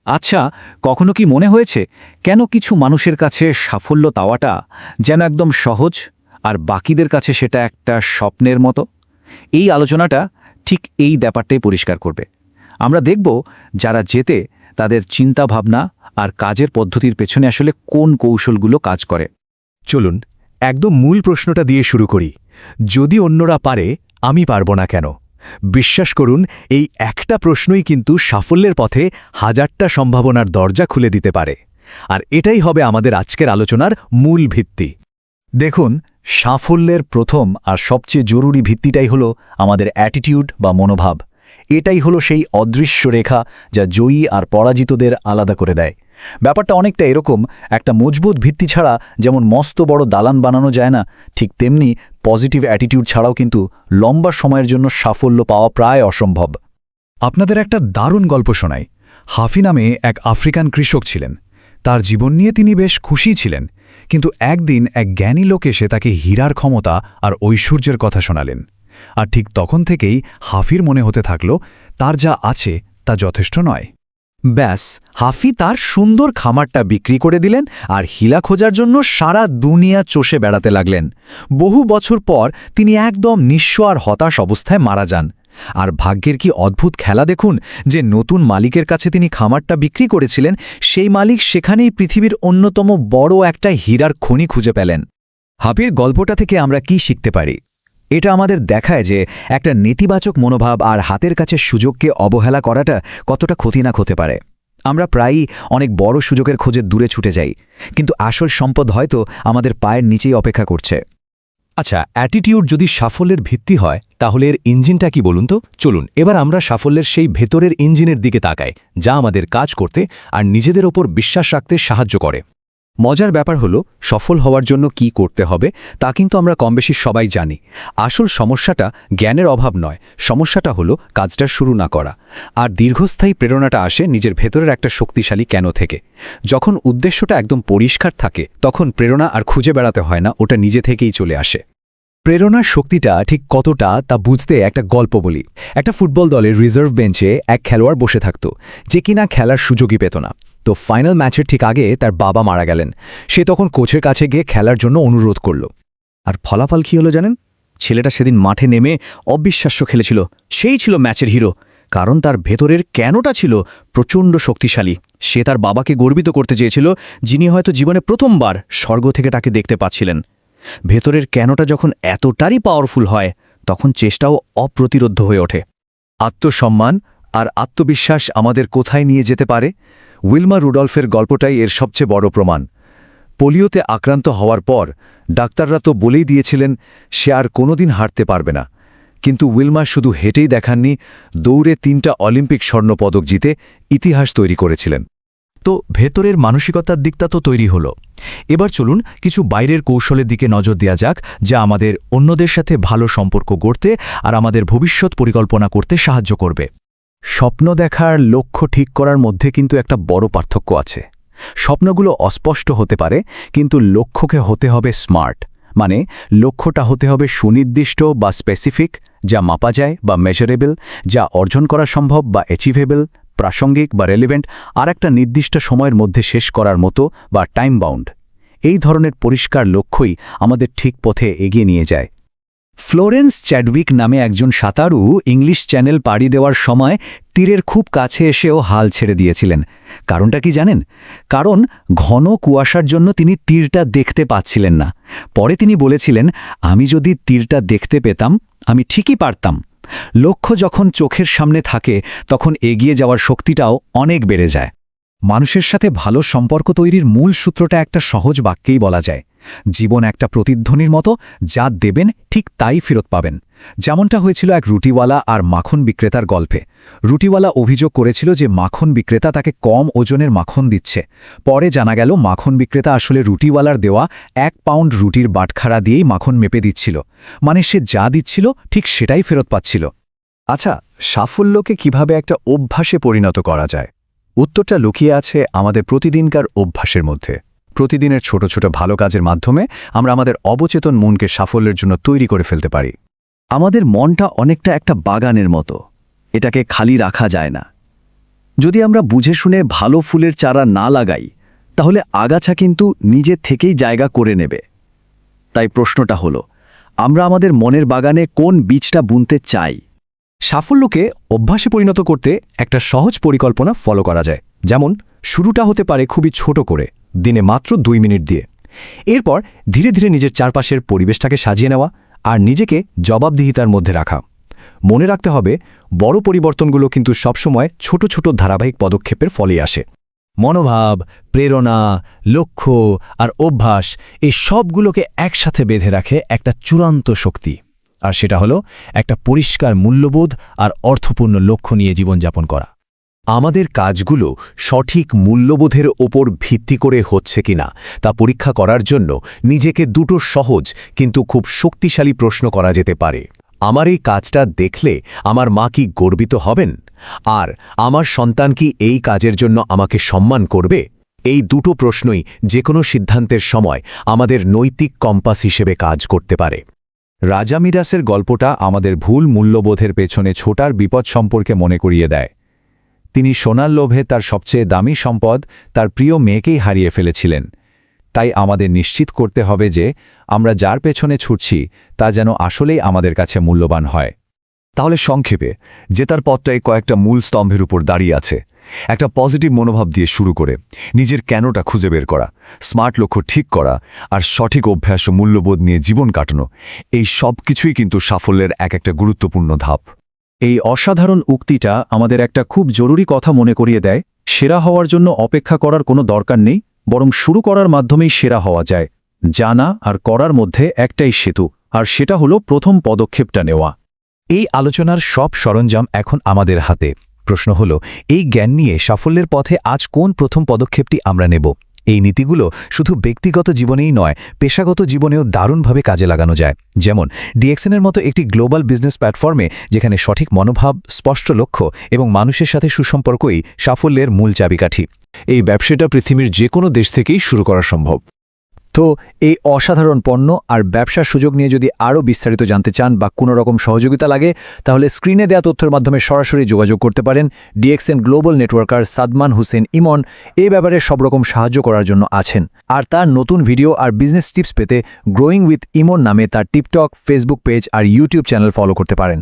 আচ্ছা, কখনো কি মনে হয়েছে কেন কিছু মানুষের কাছে সাফল্য পাওয়াটা যেন একদম সহজ আর বাকিদের কাছে সেটা একটা স্বপ্নের মতো? এই আলোচনাটা ঠিক এই ব্যাপারটাই পরিষ্কার করবে। আমরা দেখব যারা জেতে তাদের চিন্তাভাবনা আর কাজের পদ্ধতির পেছনে আসলে কোন কৌশলগুলো কাজ করে। চলুন একদম মূল প্রশ্নটা দিয়ে শুরু করি। যদি অন্যরা পারে, আমি পারব না কেন? বিশ্বাস করুন, এই একটা প্রশ্নই কিন্তু সাফল্যের পথে হাজারটা সম্ভাবনার দরজা খুলে দিতে পারে। আর এটাই হবে আমাদের আজকের আলোচনার মূল ভিত্তি। দেখুন, সাফল্যের প্রথম আর সবচেয়ে জরুরি ভিত্তিটাই হলো আমাদের অ্যাটিটিউড বা মনোভাব। এটাই হলো সেই অদৃশ্য রেখা যা জয়ী আর পরাজিতদের আলাদা করে দেয়। ব্যাপারটা অনেকটা এরকম, একটা মজবুত ভিত্তি ছাড়া যেমন মস্ত বড় দালান বানানো যায় না, ঠিক তেমনি পজিটিভ অ্যাটিটিউড ছাড়াও কিন্তু লম্বা সময়ের জন্য সাফল্য পাওয়া প্রায় অসম্ভব। আপনাদের একটা দারুণ গল্প শোনাই। হাফি নামে এক আফ্রিকান কৃষক ছিলেন। তার জীবন নিয়ে তিনি বেশ খুশি ছিলেন, কিন্তু একদিন এক জ্ঞানী লোক এসে তাকে হীরার ক্ষমতা আর ঐশ্বর্যের কথা শোনালেন। আর ঠিক তখন থেকেই হাফির মনে হতে থাকল তার যা আছে তা যথেষ্ট নয়। ব্যাস, হাফি তার সুন্দর খামারটা বিক্রি করে দিলেন আর হীরা খোঁজার জন্য সারা দুনিয়া চষে বেড়াতে লাগলেন। বহু বছর পর তিনি একদম নিঃস্ব আর হতাশ অবস্থায় মারা যান। আর ভাগ্যের কি অদ্ভুত খেলা দেখুন, যে নতুন মালিকের কাছে তিনি খামারটা বিক্রি করেছিলেন, সেই মালিক সেখানেই পৃথিবীর অন্যতম বড় একটা হীরার খনি খুঁজে পেলেন। হাফির গল্পটা থেকে আমরা কি শিখতে পারি? এটা আমাদের দেখায় যে একটা নেতিবাচক মনোভাব আর হাতের কাছে সুযোগকে অবহেলা করাটা কতটা ক্ষতিনাক হতে পারে। আমরা প্রায়ই অনেক বড় সুযোগের খোঁজে দূরে ছুটে যাই, কিন্তু আসল সম্পদ হয়তো আমাদের পায়ের নিচেই অপেক্ষা করছে। আচ্ছা, অ্যাটিটিউড যদি সাফল্যের ভিত্তি হয়, তাহলে এর ইঞ্জিনটা কি বলুন তো? চলুন এবার আমরা সাফল্যের সেই ভেতরের ইঞ্জিনের দিকে তাকাই, যা আমাদের কাজ করতে আর নিজেদের ওপর বিশ্বাস রাখতে সাহায্য করে। মজার ব্যাপার হলো, সফল হওয়ার জন্য কি করতে হবে তা কিন্তু আমরা কমবেশি সবাই জানি। আসল সমস্যাটা জ্ঞানের অভাব নয়, সমস্যাটা হলো কাজটা শুরু না করা। আর দীর্ঘস্থায়ী প্রেরণাটা আসে নিজের ভেতরের একটা শক্তিশালী কেন থেকে। যখন উদ্দেশ্যটা একদম পরিষ্কার থাকে, তখন প্রেরণা আর খুঁজে বেড়াতে হয় না, ওটা নিজে থেকেই চলে আসে। প্রেরণার শক্তিটা ঠিক কতটা তা বুঝতে একটা গল্প বলি। একটা ফুটবল দলের রিজার্ভ বেঞ্চে এক খেলোয়াড় বসে থাকত, যে কিনা খেলার সুযোগই পেত না। তো ফাইনাল ম্যাচের ঠিক আগে তার বাবা মারা গেলেন। সে তখন কোচের কাছে গিয়ে খেলার জন্য অনুরোধ করল। আর ফলাফল কী হলো জানেন? ছেলেটা সেদিন মাঠে নেমে অবিশ্বাস্য খেলেছিল। সেই ছিল ম্যাচের হিরো, কারণ তার ভেতরের কেনটা ছিল প্রচণ্ড শক্তিশালী। সে তার বাবাকে গর্বিত করতে চেয়েছিল, যিনি হয়তো জীবনে প্রথমবার স্বর্গ থেকে তাকে দেখতে পাচ্ছিলেন। ভেতরের কেনটা যখন এতটাই পাওয়ারফুল হয়, তখন চেষ্টাও অপ্রতিরোধ্য হয়ে ওঠে। আত্মসম্মান আর আত্মবিশ্বাস আমাদের কোথায় নিয়ে যেতে পারে? উইলমা রুডলফের গল্পটাই এর সবচেয়ে বড় প্রমাণ। পোলিওতে আক্রান্ত হওয়ার পর ডাক্তাররা তো বলেই দিয়েছিলেন সে আর কোনোদিন হারতে পারবে না, কিন্তু উইলমা শুধু হেঁটেই দেখাননি, দৌড়ে 3টা অলিম্পিক স্বর্ণপদক জিতে ইতিহাস তৈরি করেছিলেন। তো ভেতরের মানসিকতার দিকটা তো তৈরি হলো। এবার চলুন কিছু বাইরের কৌশলের দিকে নজর দেওয়া যাক, যা আমাদের অন্যদের সাথে ভালো সম্পর্ক গড়তে আর আমাদের ভবিষ্যৎ পরিকল্পনা করতে সাহায্য করবে। স্বপ্ন দেখার লক্ষ্য ঠিক করার মধ্যে কিন্তু একটা বড় পার্থক্য আছে। স্বপ্নগুলো অস্পষ্ট হতে পারে, কিন্তু লক্ষ্যকে হতে হবে স্মার্ট। মানে লক্ষ্যটা হতে হবে সুনির্দিষ্ট বা স্পেসিফিক, যা মাপা যায় বা মেজারেবল, যা অর্জন করা সম্ভব বা অ্যাচিভেবল, প্রাসঙ্গিক বা রেলিভেন্ট, আর একটা নির্দিষ্ট সময়ের মধ্যে শেষ করার মতো বা টাইম বাউন্ড। এই ধরনের পরিষ্কার লক্ষ্যই আমাদের ঠিক পথে এগিয়ে নিয়ে যায়। ফ্লোরেন্স চ্যাডউইক নামে একজন সাঁতারু ইংলিশ চ্যানেল পাড়ি দেওয়ার সময় তীরের খুব কাছে এসেও হাল ছেড়ে দিয়েছিলেন। কারণটা কি জানেন? কারণ ঘন কুয়াশার জন্য তিনি তীরটা দেখতে পাচ্ছিলেন না। পরে তিনি বলেছিলেন, আমি যদি তীরটা দেখতে পেতাম, আমি ঠিকই পারতাম। লক্ষ্য যখন চোখের সামনে থাকে, তখন এগিয়ে যাওয়ার শক্তিটাও অনেক বেড়ে যায়। মানুষের সাথে ভালো সম্পর্ক তৈরির মূল সূত্রটা একটা সহজ বাক্যেই বলা যায়, জীবন একটা প্রতিধ্বনির মতো, যা দেবেন ঠিক তাই ফেরত পাবেন। যেমনটা হয়েছিল এক রুটিওয়ালা আর মাখন বিক্রেতার গল্পে। রুটিওয়ালা অভিযোগ করেছিল যে মাখন বিক্রেতা তাকে কম ওজনের মাখন দিচ্ছে। পরে জানা গেল মাখন বিক্রেতা আসলে রুটিওয়ালার দেওয়া 1 পাউন্ড রুটির বাটখারা দিয়েই মাখন মেপে দিচ্ছিল। মানে সে যা দিচ্ছিল ঠিক সেটাই ফেরত পাচ্ছিল। আচ্ছা, সাফল্যকে কিভাবে একটা অভ্যাসে পরিণত করা যায়? উত্তরটা লুকিয়ে আছে আমাদের প্রতিদিনকার অভ্যাসের মধ্যে। প্রতিদিনের ছোট ছোট ভালো কাজের মাধ্যমে আমরা আমাদের অবচেতন মনকে সাফল্যের জন্য তৈরি করে ফেলতে পারি। আমাদের মনটা অনেকটা একটা বাগানের মতো, এটাকে খালি রাখা যায় না। যদি আমরা বুঝে শুনে ভালো ফুলের চারা না লাগাই তাহলে আগাছা কিন্তু নিজে থেকেই জায়গা করে নেবে। তাই প্রশ্নটা হলো, আমরা আমাদের মনের বাগানে কোন বীজটা বুনতে চাই? সাফল্যকে অভ্যাসে পরিণত করতে একটা সহজ পরিকল্পনা ফলো করা যায়। যেমন শুরুটা হতে পারে খুবই ছোট করে, দিনে মাত্র 2 মিনিট দিয়ে। এরপর ধীরে ধীরে নিজের চারপাশের পরিবেশটাকে সাজিয়ে নেওয়া আর নিজেকে জবাবদিহিতার মধ্যে রাখা। মনে রাখতে হবে, বড় পরিবর্তনগুলো কিন্তু সবসময় ছোট ছোট ধারাবাহিক পদক্ষেপের ফলেই আসে। মনোভাব, প্রেরণা, লক্ষ্য আর অভ্যাস এই সবগুলোকে একসাথে বেঁধে রাখে একটা চূড়ান্ত শক্তি। আর সেটা হলো একটা পরিষ্কার মূল্যবোধ আর অর্থপূর্ণ লক্ষ্য নিয়ে জীবনযাপন করা। আমাদের কাজগুলো সঠিক মূল্যবোধের ওপর ভিত্তি করে হচ্ছে কিনা তা পরীক্ষা করার জন্য নিজেকে দুটো সহজ কিন্তু খুব শক্তিশালী প্রশ্ন করা যেতে পারে। আমার এই কাজটা দেখলে আমার মা কি গর্বিত হবেন? আর আমার সন্তান কি এই কাজের জন্য আমাকে সম্মান করবে? এই দুটো প্রশ্নই যে কোনো সিদ্ধান্তের সময় আমাদের নৈতিক কম্পাস হিসেবে কাজ করতে পারে। রাজা মিরাসের গল্পটা আমাদের ভুল মূল্যবোধের পেছনে ছোটার বিপদ সম্পর্কে মনে করিয়ে দেয়। তিনি সোনার লোভে তার সবচেয়ে দামি সম্পদ, তার প্রিয় মেয়েকেই হারিয়ে ফেলেছিলেন। তাই আমাদের নিশ্চিত করতে হবে যে আমরা যার পেছনে ছুটছি তা যেন আসলেই আমাদের কাছে মূল্যবান হয়। তাহলে সংক্ষেপে, জেতার পথটাই কয়েকটা মূল স্তম্ভের উপর দাঁড়িয়ে আছে। একটা পজিটিভ মনোভাব দিয়ে শুরু করে নিজের কেনটা খুঁজে বের করা, স্মার্ট লক্ষ্য ঠিক করা আর সঠিক অভ্যাস ও মূল্যবোধ নিয়ে জীবন কাটানো, এই সব কিছুই কিন্তু সাফল্যের একটা গুরুত্বপূর্ণ ধাপ। এই অসাধারণ উক্তিটা আমাদের একটা খুব জরুরি কথা মনে করিয়ে দেয়, সেরা হওয়ার জন্য অপেক্ষা করার কোনো দরকার নেই, বরং শুরু করার মাধ্যমেই সেরা হওয়া যায়। জানা আর করার মধ্যে একটাই সেতু, আর সেটা হলো প্রথম পদক্ষেপটা নেওয়া। এই আলোচনার সব সরঞ্জাম এখন আমাদের হাতে। প্রশ্ন হলো, এই জ্ঞান নিয়ে সাফল্যের পথে আজ কোন প্রথম পদক্ষেপটি আমরা নেব? এই নীতিগুলো শুধু ব্যক্তিগত জীবনেই নয়, পেশাগত জীবনেও দারুণভাবে কাজে লাগানো যায়। যেমন ডিএক্সএনের মতো একটি গ্লোবাল বিজনেস প্ল্যাটফর্মে, যেখানে সঠিক মনোভাব, স্পষ্ট লক্ষ্য এবং মানুষের সাথে সুসম্পর্কই সাফল্যের মূল চাবিকাঠি। এই ব্যবসাটা পৃথিবীর যে কোনো দেশ থেকেই শুরু করা সম্ভব। তো এই অসাধারণ পণ্য আর ব্যবসার সুযোগ নিয়ে যদি আরও বিস্তারিত জানতে চান বা কোনো রকম সহযোগিতা লাগে, তাহলে স্ক্রিনে দেওয়া তথ্যের মাধ্যমে সরাসরি যোগাযোগ করতে পারেন। DXN global networker Sadman Hossain Emon এই ব্যাপারে সব রকম সাহায্য করার জন্য আছেন। আর তার নতুন ভিডিও আর বিজনেস টিপস পেতে গ্রোয়িং উইথ ইমন নামে তার টিকটক, ফেসবুক পেজ আর ইউটিউব চ্যানেল ফলো করতে পারেন।